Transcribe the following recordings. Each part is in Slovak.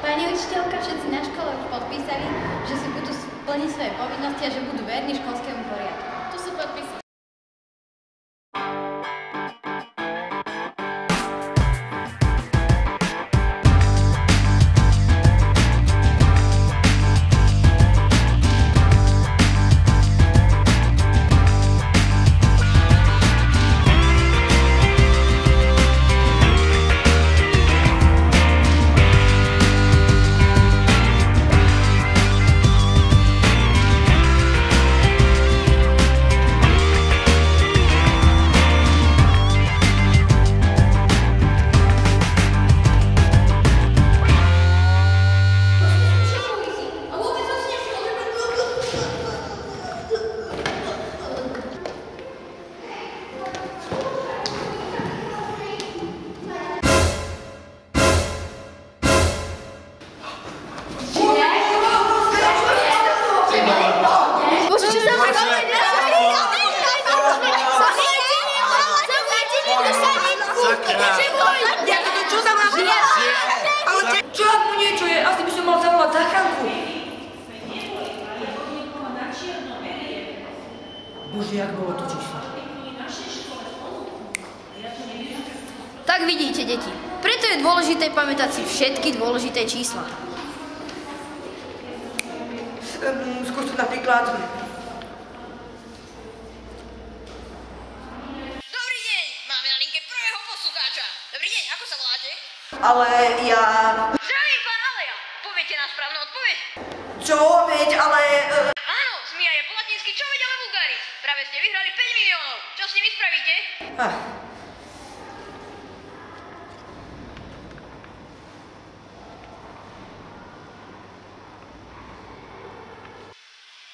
Pani učiteľka, všetci na škole už podpísali, že si budú plniť svoje povinnosti a že budú verní školskému poriadku. Tu sú podpisy. Čo ak mu niečo je? Asi by som mal zavolať záchranku. Bože, jak bolo to číslo? Tak vidíte, deti. Preto je dôležité pamätať si všetky dôležité čísla. Skúste napríklad... Dobrý deň, máme na linke prvého poslucháča. Dobrý deň, ako sa voláte? Ale ja... Zdravím, pán Aleja. Poviete nám správnu odpoveď? Čo? Veď, ale... Áno, zmija je po latinsky čo veď ale vulgaris. Práve ste vyhrali 5 miliónov. Čo s nimi spravíte?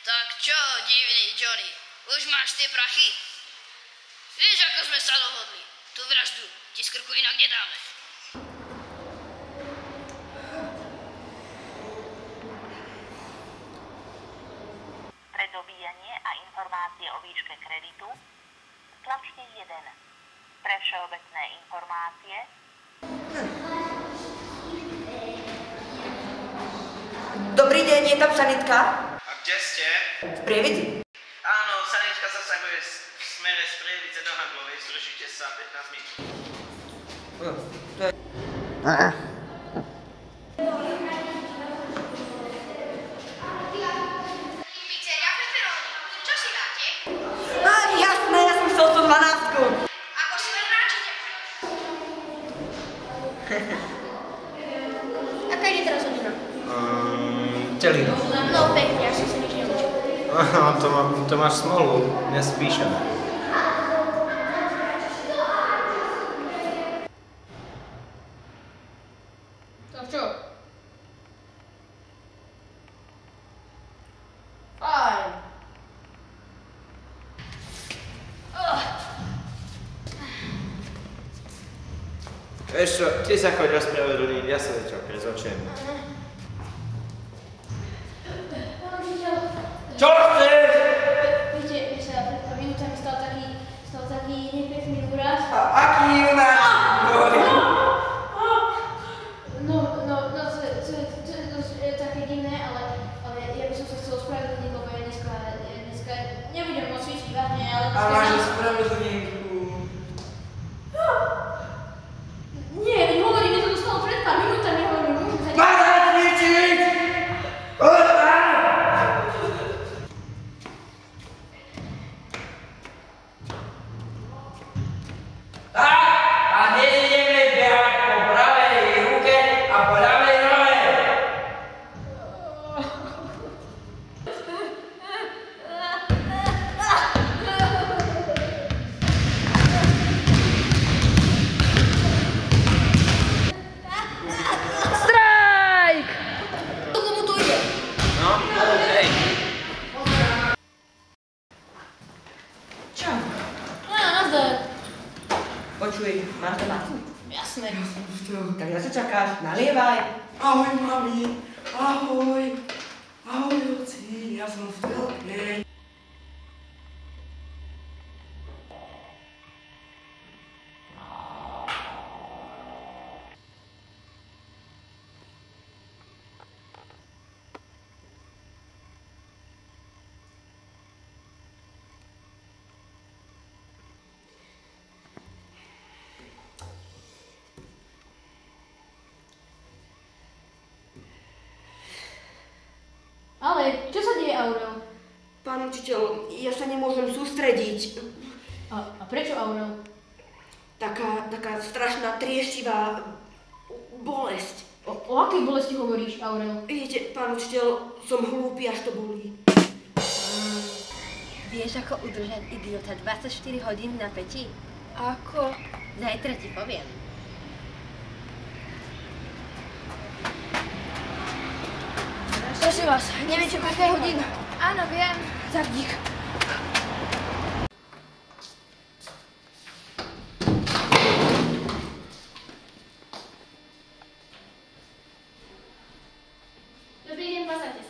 Tak čo, divný Johnny, už máš tie prachy? Vieš, ako sme sa dohodli. Tú vraždu ti z krku inak nedáme. Pre dobíjanie a informácie o výške kreditu tlačte 1. Pre všeobecné informácie Dobrý deň, je tam sanitka? A kde ste? V Prievidzi. Áno, sanitka zasahuje v smere z Prievidze do Handlovej, zdržíte sa 15 minút. To je... Pizzeria Pepperoni, čo si dáte? Jasné, ja som chcel 112. Ako si len ráčite? Aká ide teraz hodina? Telino. No pekne, až si nič neučil. To máš smolu, dnes píšeme. Tak čo? Fajn. Vieš čo, ty sa choď ospravedlniť, ja sa niečo prezočujem. Čo chceš? Viete, že sa pred pár minútami stal taký nepekný úraz. Aký úraz? To je také divné, ale ja by som sa chcel ospravedlniť, lebo ja dneska nebudem môcť cvičiť vážne, ale... A máš ospravedlnenku. Nie, veď hovorím, že to dostalo pred pár minútami, hovorím, môžem sa... Bazar cvičiť! A dnes ideme behať po pravej ruke a po ľavej nohe. Strajk! Komu to ide? No, hej. Čau. Nazdar. Počuj, máš domácu? Jasné. Tak na čo čakáš? Nalievaj. Ahoj, mami. Ahoj. Ahoj, oci. Ja som v telke. učiteľ, ja sa nemôžem sústrediť. A prečo, Aurel? Taká strašná trieštivá bolesť. O akej bolesti hovoríš, Aurel? Viete, pán učiteľ, som hlúpy, až to bolí. Vieš, ako udržať idiota 24 hodín na peti? Ako? Zajtra ti poviem. Prosím vás, neviete, aká je hodina? Áno, viem. Tak dík. Dobrý deň, pasáte sa.